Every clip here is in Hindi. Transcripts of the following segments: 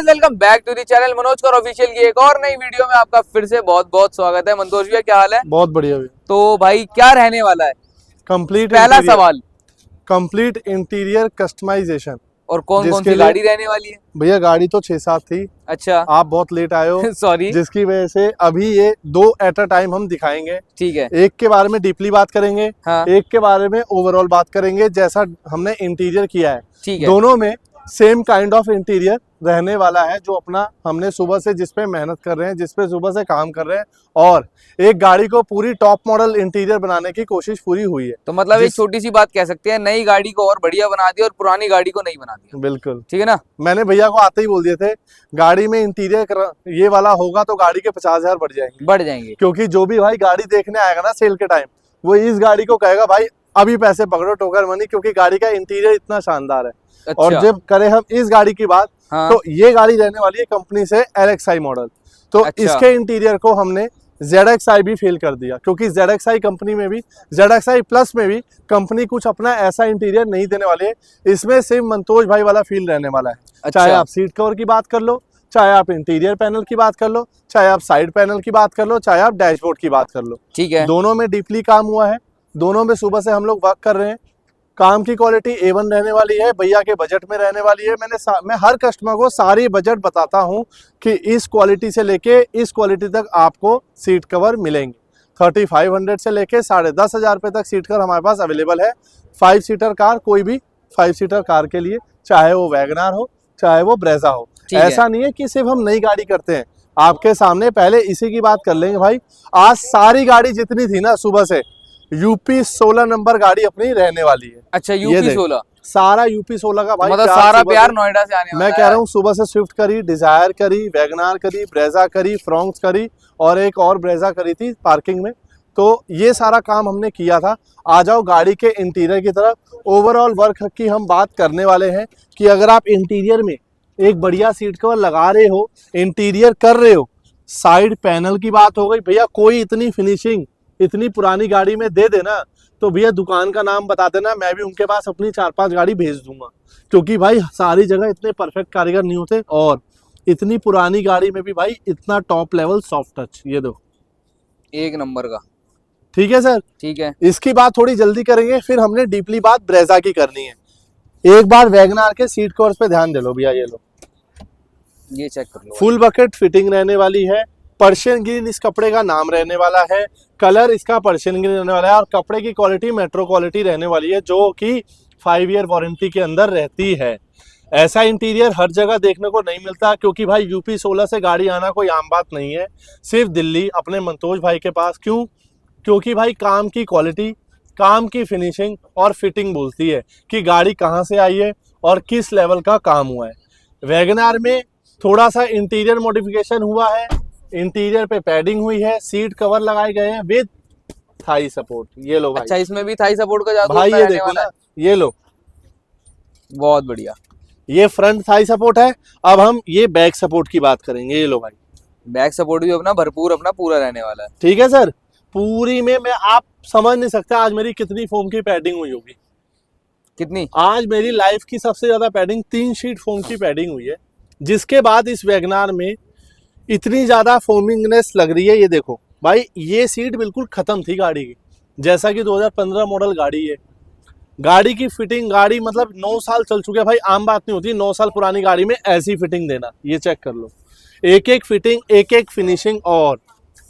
Guys, welcome back to the channel Manoj Kaur official की एक और नई वीडियो में आपका फिर से बहुत बहुत स्वागत है। मनतोष भैया, क्या हाल है? बहुत बढ़िया भैया। तो भाई, क्या रहने वाला है कंप्लीट पहला सवाल? Complete interior customization. और कौन कौन सी गाड़ी रहने वाली है? भैया गाड़ी तो 6-7 थी। अच्छा, आप बहुत लेट आए हो सॉरी। जिसकी वजह से अभी ये 2 एट अ टाइम हम दिखाएंगे। ठीक है। एक के बारे में डीपली बात करेंगे, हाँ। एक के बारे में ओवरऑल बात करेंगे जैसा हमने इंटीरियर किया है। ठीक है। दोनों में सेम काइंड ऑफ इंटीरियर रहने वाला है, जो अपना हमने सुबह से जिस पे मेहनत कर रहे हैं, जिस पे सुबह से काम कर रहे हैं, और एक गाड़ी को पूरी टॉप मॉडल इंटीरियर बनाने की कोशिश पूरी हुई है। तो मतलब एक छोटी सी बात कह सकते हैं, नई गाड़ी को और बढ़िया बना दिया और पुरानी गाड़ी को नहीं बना दिया। बिल्कुल ठीक है ना। मैंने भैया को आते ही बोल दिए थे, गाड़ी में इंटीरियर ये वाला होगा तो गाड़ी के 50,000 बढ़ जाएंगे। क्योंकि जो भी भाई गाड़ी देखने आएगा ना सेल के टाइम, वो इस गाड़ी को कहेगा भाई अभी पैसे पकड़ो टोकर मनी, क्योंकि गाड़ी का इंटीरियर इतना शानदार है। अच्छा। और जब करें हम इस गाड़ी की बात, हाँ। तो ये गाड़ी रहने वाली है कंपनी से LXi मॉडल। तो अच्छा। इसके इंटीरियर को हमने ZXi भी फेल कर दिया, क्योंकि ZXi कंपनी में भी, ZXi प्लस में भी कंपनी कुछ अपना ऐसा इंटीरियर नहीं देने वाली है। इसमें सिर्फ मंतोष भाई वाला फील रहने वाला है। अच्छा। चाहे आप सीट कवर की बात कर लो, चाहे आप इंटीरियर पैनल की बात कर लो, चाहे आप साइड पैनल की बात कर लो, चाहे आप डैशबोर्ड की बात कर लो। ठीक है। दोनों में डीपली काम हुआ है, दोनों में सुबह से हम लोग वर्क कर रहे हैं। काम की क्वालिटी A1 रहने वाली है, भैया के बजट में रहने वाली है। मैं हर कस्टमर को सारी बजट बताता हूं कि इस क्वालिटी से लेके इस क्वालिटी तक आपको सीट कवर मिलेंगे। 3500 से लेके 10,500 रुपये तक सीट कवर हमारे पास अवेलेबल है। 5 सीटर कार, कोई भी 5 सीटर कार के लिए, चाहे वो वैगनार हो चाहे वो ब्रेजा हो। ऐसा नहीं है कि सिर्फ हम नई गाड़ी करते हैं। आपके सामने पहले इसी की बात कर लेंगे भाई। आज सारी गाड़ी जितनी थी ना सुबह से, यूपी 16 नंबर गाड़ी अपनी रहने वाली है। अच्छा, यूपी 16 सारा यूपी 16 का भाई, मतलब सारा प्यार नोएडा से आने वाला मैं कह रहा हूँ। सुबह से स्विफ्ट करी, डिजायर करी, वैगनार करी, ब्रेजा करी, फ्रोंक्स करी, और एक और ब्रेजा करी थी पार्किंग में। तो ये सारा काम हमने किया था। आ जाओ गाड़ी के इंटीरियर की तरफ। ओवरऑल वर्क की हम बात करने वाले हैं कि अगर आप इंटीरियर में एक बढ़िया सीट कवर लगा रहे हो, इंटीरियर कर रहे हो, साइड पैनल की बात हो गई भैया, कोई इतनी फिनिशिंग इतनी पुरानी गाड़ी में दे देना तो भैया दुकान का नाम बता देना, मैं भी उनके पास अपनी 4-5 गाड़ी भेज दूंगा। क्योंकि भाई सारी जगह इतने परफेक्ट कारीगर नहीं होते, और इतनी पुरानी गाड़ी में भी भाई इतना टॉप लेवल सॉफ्ट टच। ये दो एक नंबर का। ठीक है सर। ठीक है। इसकी बात थोड़ी जल्दी करेंगे, फिर हमने डीपली बात ब्रेजा की करनी है। एक बार वैगनार के सीट कवर्स पे ध्यान दे लो भैया, ये लो, ये चेक कर लो। फुल बकेट फिटिंग रहने वाली है। पर्शियन ग्रीन इस कपड़े का नाम रहने वाला है। कलर इसका पर्शियन ग्रीन रहने वाला है, और कपड़े की क्वालिटी मेट्रो क्वालिटी रहने वाली है, जो कि 5 ईयर वारंटी के अंदर रहती है। ऐसा इंटीरियर हर जगह देखने को नहीं मिलता, क्योंकि भाई यूपी 16 से गाड़ी आना कोई आम बात नहीं है। सिर्फ दिल्ली अपने मंतोष भाई के पास। क्यों? क्योंकि भाई काम की क्वालिटी, काम की फिनिशिंग और फिटिंग बोलती है कि गाड़ी कहाँ से आई है और किस लेवल का काम हुआ है। वैगनार में थोड़ा सा इंटीरियर मॉडिफिकेशन हुआ है, इंटीरियर पे पैडिंग हुई है, सीट कवर लगाए गए हैं विद थाई सपोर्ट। ये लो भाई। अच्छा, इसमें भी थाई सपोर्ट का जादू भाई, ये देखो ना, ये लो, बहुत बढ़िया। ये फ्रंट थाई सपोर्ट है। अब हम ये बैक सपोर्ट की बात करेंगे। ये लो भाई, बैक सपोर्ट भी अपना भरपूर अपना पूरा रहने वाला है। ठीक है सर। पूरी में मैं, आप समझ नहीं सकते आज मेरी कितनी फोम की पैडिंग हुई होगी। कितनी? आज मेरी लाइफ की सबसे ज्यादा पैडिंग 3 शीट फोम की पैडिंग हुई है। जिसके बाद इस वैगनार में इतनी ज्यादा फोमिंगनेस लग रही है। ये देखो भाई, ये सीट बिल्कुल खत्म थी गाड़ी की, जैसा कि 2015 मॉडल गाड़ी है। गाड़ी की फिटिंग, गाड़ी मतलब 9 साल चल चुके हैं भाई, आम बात नहीं होती 9 साल पुरानी गाड़ी में ऐसी फिटिंग देना। ये चेक कर लो, एक एक फिटिंग, एक एक फिनिशिंग, और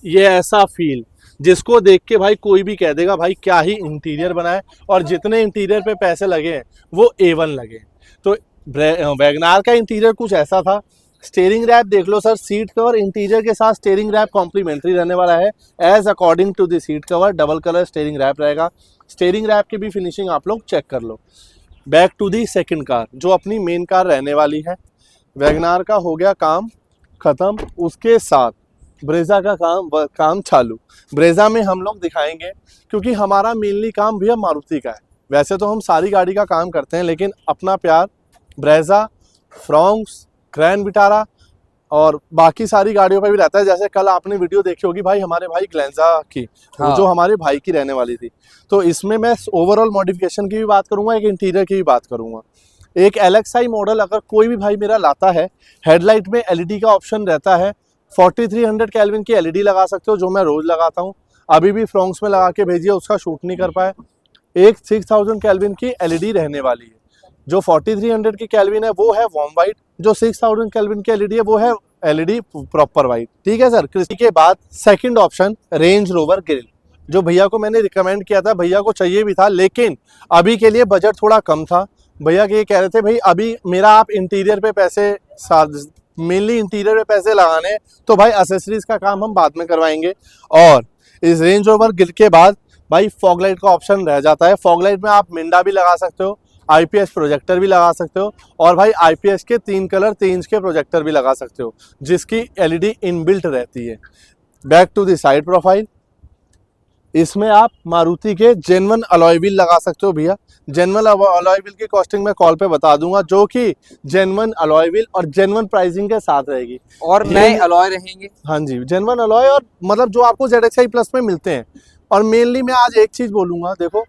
ये ऐसा फील जिसको देख के भाई कोई भी कह देगा भाई क्या ही इंटीरियर बना है। और जितने इंटीरियर पे पैसे लगे हैं वो A1 लगे। तो वैगनार का इंटीरियर कुछ ऐसा था। स्टीयरिंग रैप देख लो सर, सीट कवर इंटीरियर के साथ स्टीयरिंग रैप कॉम्प्लीमेंट्री रहने वाला है। As according to the seat cover double colour steering wrap रहेगा। स्टीयरिंग रैप की भी फिनिशिंग आप लोग चेक कर लो। Back to the second car, जो अपनी मेन कार रहने वाली है। वैगनार का हो गया काम खत्म, उसके साथ ब्रेजा का काम चालू। ब्रेजा में हम लोग दिखाएंगे, क्योंकि हमारा मेनली काम भैया मारुति का है। वैसे तो हम सारी गाड़ी का काम करते हैं, लेकिन अपना प्यार ब्रेजा, फ्रोंक्स, ग्रैंड विटारा और बाकी सारी गाड़ियों पे भी रहता है। जैसे कल आपने वीडियो देखी होगी भाई हमारे भाई ग्लेंजा की, हाँ। जो हमारे भाई की रहने वाली थी। तो इसमें मैं ओवरऑल मॉडिफिकेशन की भी बात करूंगा, एक इंटीरियर की भी बात करूंगा। एक LXi मॉडल अगर कोई भी भाई मेरा लाता है, हेडलाइट में LED का ऑप्शन रहता है। 4300 केल्विन की LED लगा सकते हो, जो मैं रोज लगाता हूँ। अभी भी फ्रॉन्क्स में लगा के भेजिए, उसका शूट नहीं कर पाए। एक 6000 केल्विन की LED रहने वाली है। जो 4300 की केल्विन है वो है वार्म वाइट, जो 6000 केल्विन की LED है वो है LED प्रॉपर वाइट। ठीक है सर। इसी के बाद second option range rover grill, जो भैया को मैंने रिकमेंड किया था, भैया को चाहिए भी था, लेकिन अभी के लिए बजट थोड़ा कम था। भैया के ये कह रहे थे भाई अभी मेरा आप इंटीरियर पे पैसे, मेनली इंटीरियर पे पैसे लगाने, तो भाई एसेसरीज का काम हम बाद में करवाएंगे। और इस रेंज रोवर ग्रिल के बाद भाई फॉग लाइट का ऑप्शन रह जाता है। फॉग लाइट में आप मिंडा भी लगा सकते हो, IPS प्रोजेक्टर भी लगा सकते हो, और भाई IPS के 3 कलर 3 इंच के प्रोजेक्टर भी लगा सकते हो, जिसकी LED इनबिल्ट रहती है। Back to the side profile, इसमें आप मारुति के जेन्युइन अलॉय व्हील लगा सकते हो भैया। जेन्युइन अलॉय व्हील की कॉस्टिंग मैं कॉल पे बता दूंगा, जो कि जेन्युइन अलॉय व्हील और जेन्युइन प्राइसिंग के साथ रहेगी। और नए अलॉय रहेंगे। हाँ जी, जेन्युइन अलॉय, और मतलब जो आपको ZXi प्लस में मिलते हैं। और मेनली मैं आज एक चीज बोलूंगा, देखो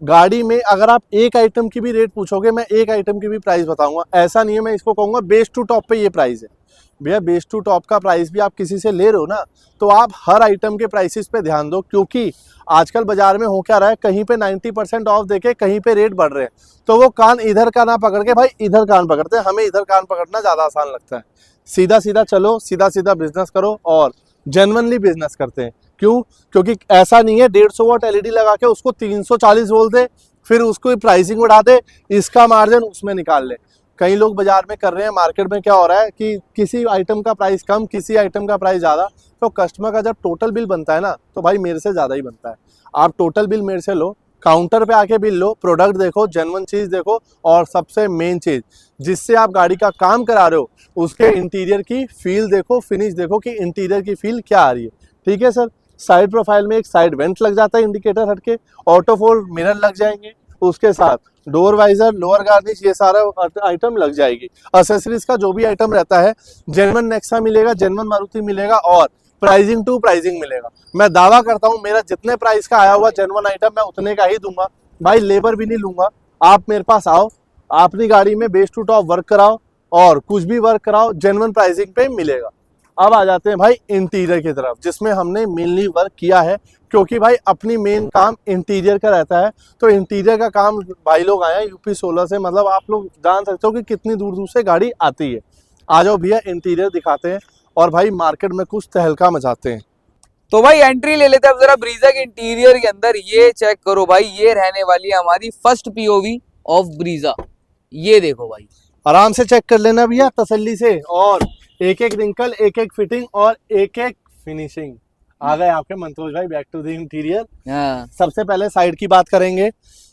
गाड़ी में अगर आप एक आइटम की भी रेट पूछोगे, मैं एक आइटम की भी प्राइस बताऊंगा। ऐसा नहीं है, मैं इसको कहूंगा बेस टू टॉप पे ये प्राइस है भैया। बेस टू टॉप का प्राइस भी आप किसी से ले रहे हो ना, तो आप हर आइटम के प्राइसेस पे ध्यान दो, क्योंकि आजकल बाजार में हो क्या रहा है, कहीं पे 90% ऑफ देके कहीं पे रेट बढ़ रहे हैं, तो वो कान इधर का ना पकड़ के भाई इधर कान पकड़ते हैं। हमें इधर कान पकड़ना ज्यादा आसान लगता है। सीधा सीधा चलो, सीधा सीधा बिजनेस करो, और जेन्युइनली बिजनेस करते हैं। क्यों? क्योंकि ऐसा नहीं है 150 वाट LED लगा के उसको 340 बोल दे, फिर उसको प्राइसिंग बढ़ा दे, इसका मार्जिन उसमें निकाल ले। कई लोग बाजार में कर रहे हैं। मार्केट में क्या हो रहा है कि किसी आइटम का प्राइस कम, किसी आइटम का प्राइस ज़्यादा, तो कस्टमर का जब टोटल बिल बनता है ना, तो भाई मेरे से ज़्यादा ही बनता है। आप टोटल बिल मेरे से लो, काउंटर पे आके बिल लो, प्रोडक्ट देखो, जेन्युइन चीज़ देखो, और सबसे मेन चीज़ जिससे आप गाड़ी का काम करा रहे हो उसके इंटीरियर की फील देखो, फिनिश देखो कि इंटीरियर की फील क्या आ रही है। ठीक है सर। साइड प्रोफाइल में एक साइड वेंट लग जाता है इंडिकेटर हटके, ऑटो फोल्ड मिरर लग जाएंगे, उसके साथ डोर वाइजर, लोअर गार्निश, ये सारा आइटम लग जाएगी। एक्सेसरीज का जो भी आइटम रहता है जेन्युइन नेक्सा मिलेगा, जेन्युइन मारुति मिलेगा, और प्राइसिंग टू प्राइसिंग मिलेगा। मैं दावा करता हूँ मेरा जितने प्राइस का आया हुआ जेन्युइन आइटम मैं उतने का ही दूंगा भाई, लेबर भी नहीं लूंगा। आप मेरे पास आओ, अपनी गाड़ी में बेस टू टॉप वर्क कराओ, और कुछ भी वर्क कराओ, जेन्युइन प्राइसिंग पे मिलेगा। अब आ जाते हैं भाई इंटीरियर की तरफ, जिसमें हमने मेनली वर्क किया है, क्योंकि भाई अपनी मेन काम इंटीरियर का रहता है। तो इंटीरियर का काम भाई लोग आए हैं UP 16 से, मतलब आप लोग जान सकते हो कि कितनी दूर दूर से गाड़ी आती है। आ जाओ भैया, इंटीरियर दिखाते हैं, और भाई मार्केट में कुछ तहलका मचाते हैं। तो भाई एंट्री ले लेते हैं अब जरा ब्रीजा के इंटीरियर के अंदर। ये चेक करो भाई, ये रहने वाली है हमारी फर्स्ट POV ऑफ ब्रीजा। ये देखो भाई, आराम से चेक कर लेना भैया तसल्ली से, और एक एक रिंकल, एक एक फिटिंग और एक एक फिनिशिंग। आ गए आपके मंतोष भाई, बैक टू द इंटीरियर। सबसे पहले साइड की बात करेंगे।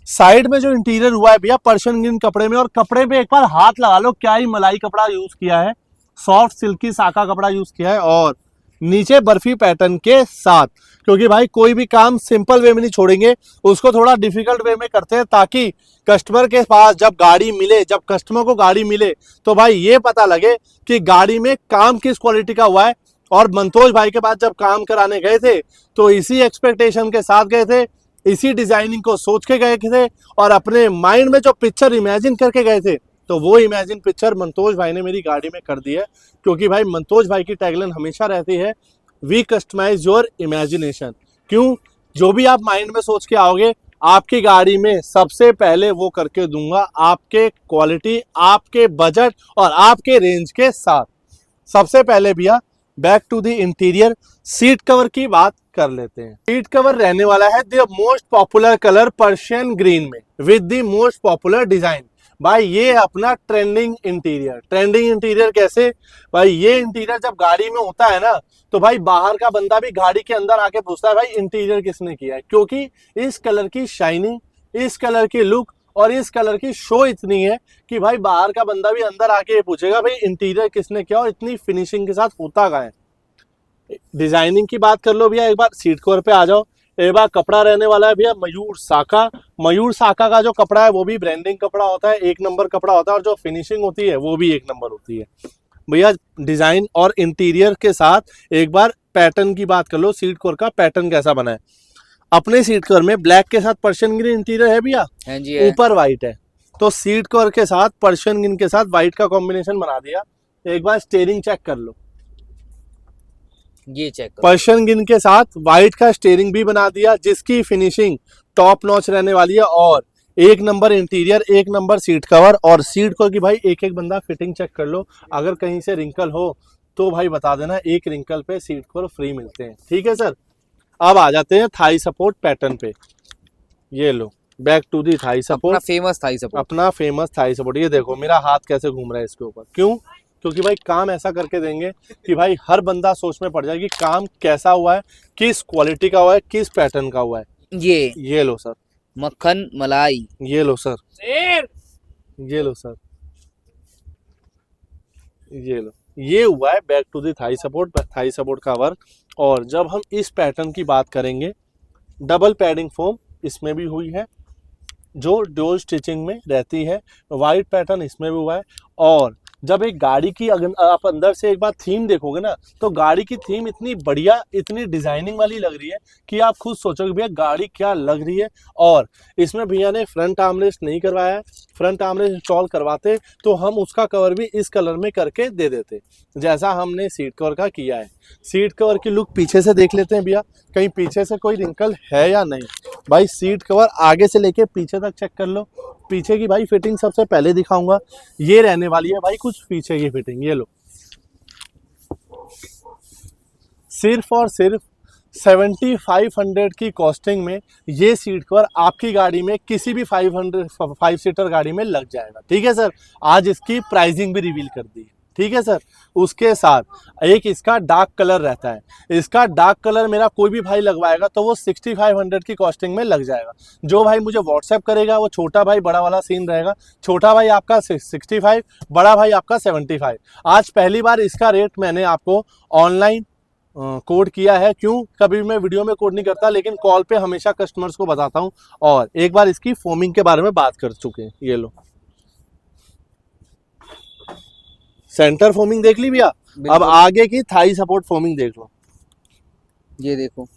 साइड में जो इंटीरियर हुआ है भैया पर्शियन ग्रीन कपड़े में, और कपड़े पे एक बार हाथ लगा लो, क्या ही मलाई कपड़ा यूज किया है, सॉफ्ट सिल्की साका कपड़ा यूज किया है, और नीचे बर्फी पैटर्न के साथ। क्योंकि भाई कोई भी काम सिंपल वे में नहीं छोड़ेंगे, उसको थोड़ा डिफिकल्ट वे में करते हैं, ताकि कस्टमर के पास जब गाड़ी मिले, जब कस्टमर को गाड़ी मिले, तो भाई ये पता लगे कि गाड़ी में काम किस क्वालिटी का हुआ है। और मंतोष भाई के पास जब काम कराने गए थे, तो इसी एक्सपेक्टेशन के साथ गए थे, इसी डिजाइनिंग को सोच के गए थे, और अपने माइंड में जो पिक्चर इमेजिन करके गए थे, तो वो इमेजिन पिक्चर मंतोष भाई ने मेरी गाड़ी में कर दी है। क्योंकि भाई मंतोष भाई की टैगलाइन हमेशा रहती है, वी कस्टमाइज योर इमेजिनेशन। क्यों? जो भी आप माइंड में सोच के आओगे, आपकी गाड़ी में सबसे पहले वो करके दूंगा, आपके क्वालिटी, आपके बजट और आपके रेंज के साथ। सबसे पहले भैया back to the interior, seat cover की बात कर लेते हैं। सीट कवर रहने वाला है the most popular colour Persian green में, with the most popular design. भाई ये अपना ट्रेंडिंग इंटीरियर। ट्रेंडिंग इंटीरियर कैसे? भाई ये इंटीरियर जब गाड़ी में होता है ना, तो भाई बाहर का बंदा भी गाड़ी के अंदर आके पूछता है भाई इंटीरियर किसने किया है, क्योंकि इस कलर की शाइनिंग, इस कलर की लुक और इस कलर की शो इतनी है कि भाई बाहर का बंदा भी अंदर आके ये पूछेगा भाई इंटीरियर किसने किया, और इतनी फिनिशिंग के साथ होता का है। डिजाइनिंग की बात कर लो भैया, एक बार सीट कवर पे आ जाओ। एक बार कपड़ा रहने वाला है भैया मयूर साका। मयूर साका का जो कपड़ा है वो भी ब्रांडिंग कपड़ा होता है, एक नंबर कपड़ा होता है, और जो फिनिशिंग होती है वो भी एक नंबर होती है भैया। डिजाइन और इंटीरियर के साथ एक बार पैटर्न की बात कर लो, सीट कवर का पैटर्न कैसा बना है। अपने सीट कवर में ब्लैक के साथ पर्शियन ग्रीन इंटीरियर है भैया, ऊपर व्हाइट है, तो सीट कवर के साथ पर्शियन ग्रीन के साथ व्हाइट का कॉम्बिनेशन बना दिया। एक बार स्टीयरिंग चेक कर लो, ये चेक करो, पर्शियन ग्रीन के साथ व्हाइट का स्टीयरिंग भी बना दिया, जिसकी फिनिशिंग टॉप नॉच रहने वाली है। और एक नंबर इंटीरियर, एक नंबर सीट कवर। और सीट कवर की भाई एक एक बंदा फिटिंग चेक कर लो, अगर कहीं से रिंकल हो तो भाई बता देना, एक रिंकल पे सीट कवर फ्री मिलते हैं। ठीक है सर। अब आ जाते हैं थाई सपोर्ट पैटर्न पे। ये लो, बैक टू दी थाई अपना सपोर्ट, फेमस थाई सपोर्ट। अपना फेमस थाई सपोर्ट। ये देखो मेरा हाथ कैसे घूम रहा है इसके ऊपर, क्यों? क्योंकि भाई काम ऐसा करके देंगे कि भाई हर बंदा सोच में पड़ जाए कि काम कैसा हुआ है, किस क्वालिटी का हुआ है, किस पैटर्न का हुआ है। ये लो सर, मक्खन मलाई। ये लो सर, ये लो सर, ये लो। ये हुआ है back to the thigh support, thigh support का वर्क। और जब हम इस पैटर्न की बात करेंगे, डबल पैडिंग फोम इसमें भी हुई है, जो डोल स्टिचिंग में रहती है। वाइट पैटर्न इसमें भी हुआ है। और जब एक गाड़ी की अगर आप अंदर से एक बार थीम देखोगे ना, तो गाड़ी की थीम इतनी बढ़िया, इतनी डिजाइनिंग वाली लग रही है कि आप खुद सोचोगे भैया गाड़ी क्या लग रही है। और इसमें भैया ने फ्रंट आर्मरेस्ट नहीं करवाया है, फ्रंट आर्मरेस्ट इंस्टॉल करवाते तो हम उसका कवर भी इस कलर में करके दे देते, जैसा हमने सीट कवर का किया है। सीट कवर की लुक पीछे से देख लेते हैं भैया, कहीं पीछे से कोई रिंकल है या नहीं। भाई सीट कवर आगे से लेके पीछे तक चेक कर लो। पीछे की भाई फिटिंग सबसे पहले दिखाऊंगा, ये रहने वाली है भाई कुछ पीछे की फिटिंग। ये लो, सिर्फ और सिर्फ 7500 की कॉस्टिंग में ये सीट कवर आपकी गाड़ी में किसी भी 5 सीटर गाड़ी में लग जाएगा। ठीक है सर। आज इसकी प्राइसिंग भी रिवील कर दी है। ठीक है सर। उसके साथ एक इसका डार्क कलर रहता है, इसका डार्क कलर मेरा कोई भी भाई लगवाएगा तो वो 6500 की कॉस्टिंग में लग जाएगा। जो भाई मुझे व्हाट्सएप करेगा वो छोटा भाई बड़ा वाला सीन रहेगा, छोटा भाई आपका 65, बड़ा भाई आपका 75। आज पहली बार इसका रेट मैंने आपको ऑनलाइन कोड किया है। क्यों? कभी मैं वीडियो में कोड नहीं करता, लेकिन कॉल पे हमेशा कस्टमर्स को बताता हूं। और एक बार इसकी फोमिंग के बारे में बात कर चुके हैं। ये लो, सेंटर फोमिंग देख ली भैया। अब आगे की थाई सपोर्ट फोमिंग देख लो। ये देखो,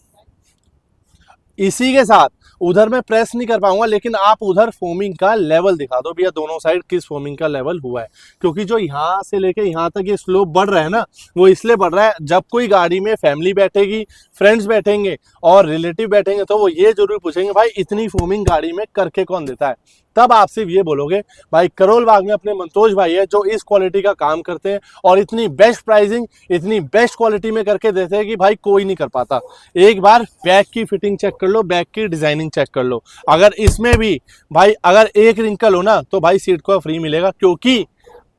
इसी के साथ उधर मैं प्रेस नहीं कर पाऊंगा, लेकिन आप उधर फोमिंग का लेवल दिखा दो भैया, दोनों साइड किस फोमिंग का लेवल हुआ है। क्योंकि जो यहाँ से लेके यहाँ तक ये स्लोप बढ़ रहा है ना, वो इसलिए बढ़ रहा है, जब कोई गाड़ी में फैमिली बैठेगी, फ्रेंड्स बैठेंगे और रिलेटिव बैठेंगे, तो वो ये जरूर पूछेंगे भाई इतनी फोमिंग गाड़ी में करके कौन देता है। तब आप सिर्फ ये बोलोगे भाई करोल बाग में अपने मंतोष भाई है जो इस क्वालिटी का काम करते हैं और इतनी बेस्ट प्राइसिंग, इतनी बेस्ट क्वालिटी में करके देते हैं कि भाई कोई नहीं कर पाता। एक बार बैक की फिटिंग चेक कर लो, बैक की डिजाइनिंग चेक कर लो। अगर इसमें भी भाई अगर एक रिंकल हो ना, तो भाई सीट को फ्री मिलेगा। क्योंकि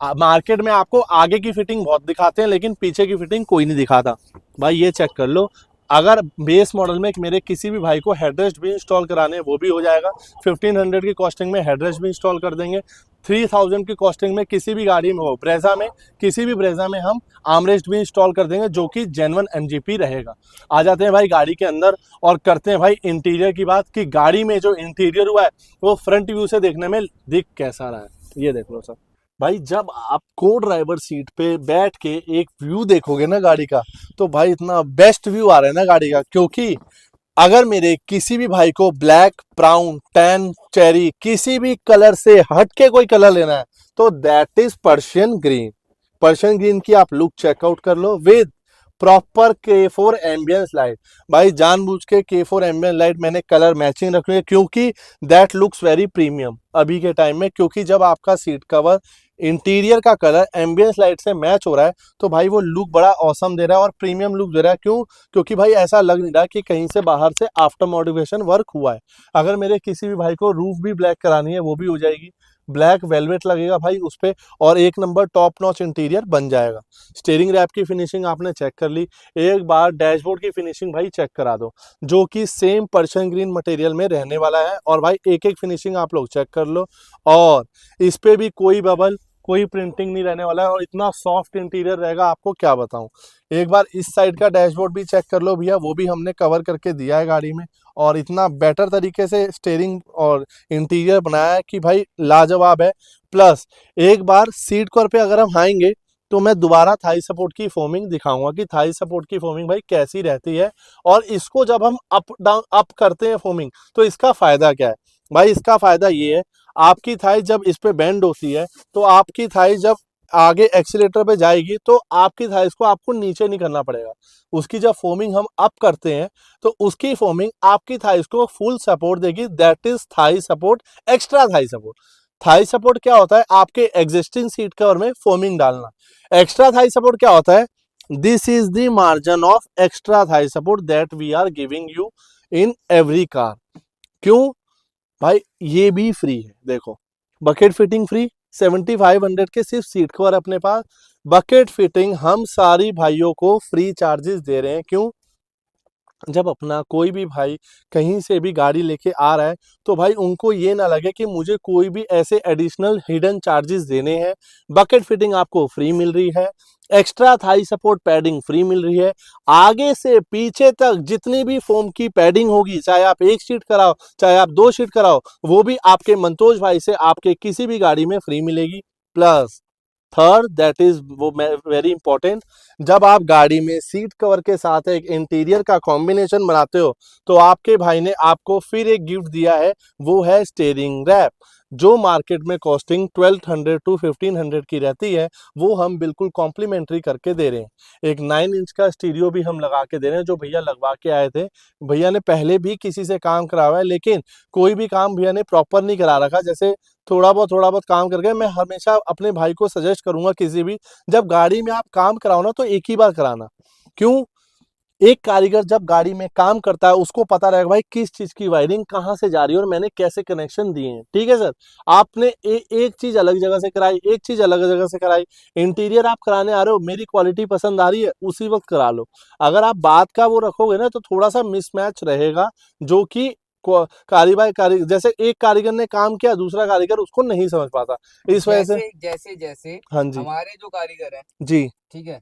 मार्केट में आपको आगे की फिटिंग बहुत दिखाते हैं, लेकिन पीछे की फिटिंग कोई नहीं दिखाता। भाई ये चेक कर लो। अगर बेस मॉडल में मेरे किसी भी भाई को हेडरेस्ट भी इंस्टॉल कराने हैं, वो भी हो जाएगा। 1500 की कॉस्टिंग में हेडरेस्ट भी इंस्टॉल कर देंगे। 3000 की कॉस्टिंग में किसी भी गाड़ी में हो, ब्रेजा में, किसी भी ब्रेजा में हम आर्मरेस्ट भी इंस्टॉल कर देंगे, जो कि जेन्युइन एमजीपी रहेगा। आ जाते हैं भाई गाड़ी के अंदर और करते हैं भाई इंटीरियर की बात, कि गाड़ी में जो इंटीरियर हुआ है वो फ्रंट व्यू से देखने में दिख कैसा रहा है। ये देख लो सर। भाई जब आप को ड्राइवर सीट पे बैठ के एक व्यू देखोगे ना गाड़ी का, तो भाई इतना बेस्ट व्यू आ रहा है ना गाड़ी का। क्योंकि अगर मेरे किसी भी भाई को ब्लैक, ब्राउन, टैन, चेरी किसी भी कलर से हट के कोई कलर लेना है, तो that is Persian green. Persian green की आप लुक चेकआउट कर लो with proper K4 ambiance light. भाई जानबूझ के K4 एम्बियंस लाइट मैंने कलर मैचिंग रखी है, क्योंकि दैट लुक्स वेरी प्रीमियम अभी के टाइम में। क्योंकि जब आपका सीट कवर इंटीरियर का कलर एम्बियंस लाइट से मैच हो रहा है, तो भाई वो लुक बड़ा औसम दे रहा है और प्रीमियम लुक दे रहा है। क्यों? क्योंकि भाई ऐसा लग नहीं रहा कि कहीं से बाहर से आफ्टर मॉडिफिकेशन वर्क हुआ है। अगर मेरे किसी भी भाई को रूफ भी ब्लैक करानी है, वो भी हो जाएगी। ब्लैक वेलवेट लगेगा भाई उस पे, और एक नंबर टॉप नॉच इंटीरियर बन जाएगा। स्टीयरिंग रैप की फिनिशिंग आपने चेक कर ली, एक बार डैशबोर्ड की फिनिशिंग भाई चेक करा दो, जो कि सेम पर्शियन ग्रीन मटेरियल में रहने वाला है। और भाई एक एक फिनिशिंग आप लोग चेक कर लो, और इस पे भी कोई बबल, कोई प्रिंटिंग नहीं रहने वाला है, और इतना सॉफ्ट इंटीरियर रहेगा आपको क्या बताऊं। एक बार इस साइड का डैशबोर्ड भी चेक कर लो भैया, वो भी हमने कवर करके दिया है गाड़ी में, और इतना बेटर तरीके से स्टीयरिंग और इंटीरियर बनाया है कि भाई लाजवाब है। प्लस एक बार सीट कवर पे अगर हम आएंगे, तो मैं दोबारा थाई सपोर्ट की फोमिंग दिखाऊंगा कि थाई सपोर्ट की फोमिंग भाई कैसी रहती है, और इसको जब हम अप डाउन अप करते हैं फोमिंग, तो इसका फायदा क्या है। भाई इसका फायदा ये है, आपकी थाई जब इस पे बेंड होती है तो आपकी थाई जब आगे एक्सीलेटर पे जाएगी तो आपकी थाइस को आपको नीचे नहीं करना पड़ेगा। उसकी जब फोमिंग हम अप करते हैं तो उसकी फोमिंग आपकी थाइस को फुल सपोर्ट देगी, that is thigh support, extra thigh support. Thigh support क्या होता है? आपके एग्जिस्टिंग सीट कवर में फोमिंग डालना। एक्स्ट्रा थाई सपोर्ट क्या होता है? This is the margin of extra thigh support that we are giving you in every car. क्यों भाई? ये भी फ्री है। देखो, बकेट फिटिंग फ्री, 7500 के सिर्फ सीट कवर अपने पास। बकेट फिटिंग हम सारी भाइयों को फ्री चार्जेस दे रहे हैं। क्यों? जब अपना कोई भी भाई कहीं से भी गाड़ी लेके आ रहा है तो भाई उनको ये ना लगे कि मुझे कोई भी ऐसे एडिशनल हिडन चार्जेस देने हैं। बकेट फिटिंग आपको फ्री मिल रही है, extra thigh support padding free मिल रही है। आगे से पीछे तक जितनी भी फोम की पैडिंग होगी, चाहे आप 1 शीट कराओ चाहे आप 2 शीट कराओ, वो भी आपके मंतोज भाई से आपके किसी भी गाड़ी में फ्री मिलेगी। प्लस थर्ड, दैट इज वो वेरी इंपॉर्टेंट, जब आप गाड़ी में सीट कवर के साथ एक इंटीरियर का कॉम्बिनेशन बनाते हो तो आपके भाई ने आपको फिर एक गिफ्ट दिया है, वो है स्टीयरिंग रैप। जो मार्केट में कॉस्टिंग 1200 टू 1500 की रहती है, वो हम बिल्कुल कॉम्प्लीमेंट्री करके दे रहे हैं। एक 9 इंच का स्टीरियो भी हम लगा के दे रहे हैं, जो भैया लगवा के आए थे। भैया ने पहले भी किसी से काम कराया है, लेकिन कोई भी काम भैया ने प्रॉपर नहीं करा रखा। जैसे थोड़ा बहुत काम करके, मैं हमेशा अपने भाई को सजेस्ट करूंगा, किसी भी जब गाड़ी में आप काम कराओ ना तो एक ही बार कराना। क्यों? एक कारीगर जब गाड़ी में काम करता है उसको पता रहेगा भाई किस चीज की वायरिंग कहाँ से जा रही है और मैंने कैसे कनेक्शन दिए हैं। ठीक है सर, आपने एक चीज अलग जगह से कराई, एक चीज अलग जगह से कराई, इंटीरियर आप कराने आ रहे हो, मेरी क्वालिटी पसंद आ रही है, उसी वक्त करा लो। अगर आप बात का वो रखोगे ना तो थोड़ा सा मिसमैच रहेगा, जो कि कारीगर जैसे एक कारीगर ने काम किया, दूसरा कारीगर उसको नहीं समझ पाता। इस वजह से जैसे जैसे हाँ जी हमारे जो कारीगर हैं, जी, ठीक है,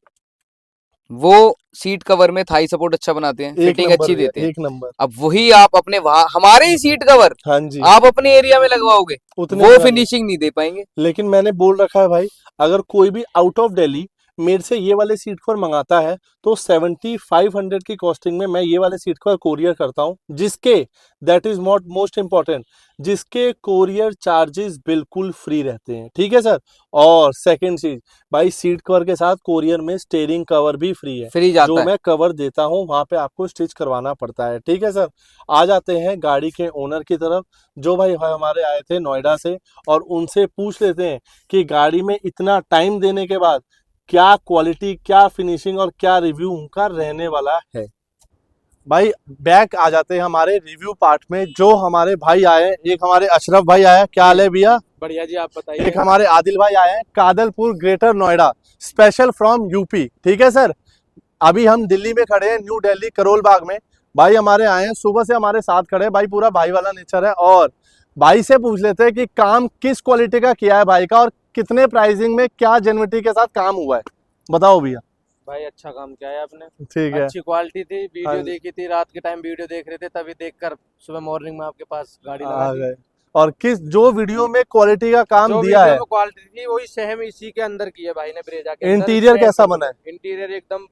वो सीट कवर में थाई सपोर्ट अच्छा बनाते हैं, एक फिटिंग नंबर अच्छी भैया, देते हैं। एक नंबर। अब वही आप अपने वहां हमारे ही सीट कवर हाँ जी, आप अपने एरिया में लगवाओगे, उतने वो में फिनिशिंग नहीं दे पाएंगे। लेकिन मैंने बोल रखा है भाई, अगर कोई भी आउट ऑफ दिल्ली मेरे से ये वाले सीट कवर मंगाता है तो 7500 की कॉस्टिंग में मैं ये वाले सीट कवर कोरियर करता हूँ, जिसके that is not most important, जिसके कोरियर चार्जेस बिल्कुल फ्री रहते हैं। ठीक है सर। और सेकंड चीज भाई, सीट कवर के साथ कोरियर में स्टीयरिंग कवर भी फ्री है। फ्री जाता जो है। मैं कवर देता हूँ वहां पे आपको स्टिच करवाना पड़ता है। ठीक है सर। आ जाते हैं गाड़ी के ओनर की तरफ, जो भाई हमारे आए थे नोएडा से, और उनसे पूछ लेते हैं कि गाड़ी में इतना टाइम देने के बाद क्या क्वालिटी, क्या फिनिशिंग और क्या रिव्यू उनका रहने वाला है। भाई बैक आ जाते हैं हमारे रिव्यू पार्ट में। जो हमारे भाई आए, एक हमारे अशरफ भाई आए, क्या हाल है भैया? बढ़िया जी, आप बताइए। एक हमारे आदिल भाई आए हैं, Kadalpur greater Noida, special from UP. ठीक है सर। अभी हम दिल्ली में खड़े हैं, न्यू दिल्ली करोल बाग में। भाई हमारे आए हैं, सुबह से हमारे साथ खड़े हैं। भाई पूरा भाई वाला नेचर है। और भाई से पूछ लेते हैं कि काम किस क्वालिटी का किया है भाई का, और कितने प्राइसिंग में क्या जेन्युइनिटी के साथ काम हुआ है। बताओ भैया। भाई अच्छा काम किया है आपने, ठीक है। अच्छी क्वालिटी थी, हाँ वीडियो जी। देखी थी, रात के टाइम वीडियो देख रहे थे, तभी देखकर सुबह मॉर्निंग में आपके पास गाड़ी लगा आ दी। गए। और किस जो वीडियो में क्वालिटी का काम जो दिया वीडियो है, में क्वालिटी थी वही सेम इसी के अंदर की है भाई ने, ब्रेजा के अंदर। इंटीरियर कैसा बना है? इंटीरियर एकदम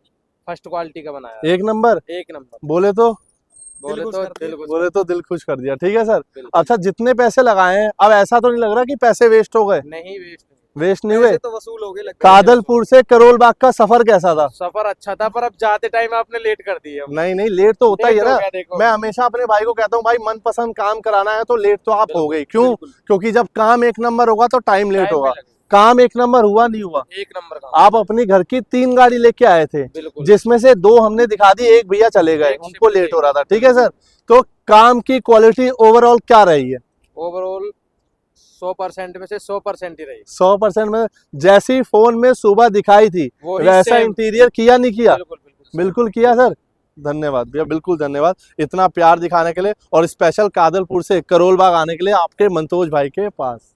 फर्स्ट क्वालिटी का बनाया है, एक नंबर। एक नंबर। बोले तो दिल खुश कर दिया। ठीक है सर। बिल्कुल। अच्छा, जितने पैसे लगाए हैं, अब ऐसा तो नहीं लग रहा कि पैसे वेस्ट हो गए? नहीं वेस्ट, वेस्ट नहीं हुए। तो वसूल हो गए लगता है। कादलपुर से करोल बाग का सफर कैसा था? सफर अच्छा था, पर अब जाते टाइम आपने लेट कर दी है। नहीं नहीं, लेट तो होता ही है लेट हो ना। गया, देखो। मैं हमेशा अपने भाई को कहता हूँ, भाई मनपसंद काम कराना है तो लेट तो आप हो गई। क्यों? बिल्कुल। क्योंकि जब काम एक नंबर होगा तो टाइम लेट टाइम भी होगा। लगेगा। काम एक नंबर हुआ नहीं हुआ? एक नंबर का। आप अपनी घर की 3 गाड़ी लेके आए थे, बिल्कुल। जिसमें से 2 हमने दिखा दी, एक भैया चले गए, एक उनको शिफ्ट लेट हो गई। रहा था। ठीक है सर। तो काम की क्वालिटी ओवरऑल क्या रही है? ओवरऑल 100% में से 100% ही रही। 100% में जैसी फोन में सुबह दिखाई थी वही वैसा same। इंटीरियर किया नहीं किया? बिल्कुल बिल्कुल बिल्कुल किया सर। धन्यवाद भैया, बिल्कुल धन्यवाद इतना प्यार दिखाने के लिए, और स्पेशल कादलपुर से करोल बाग आने के लिए आपके मंतोज भाई के पास।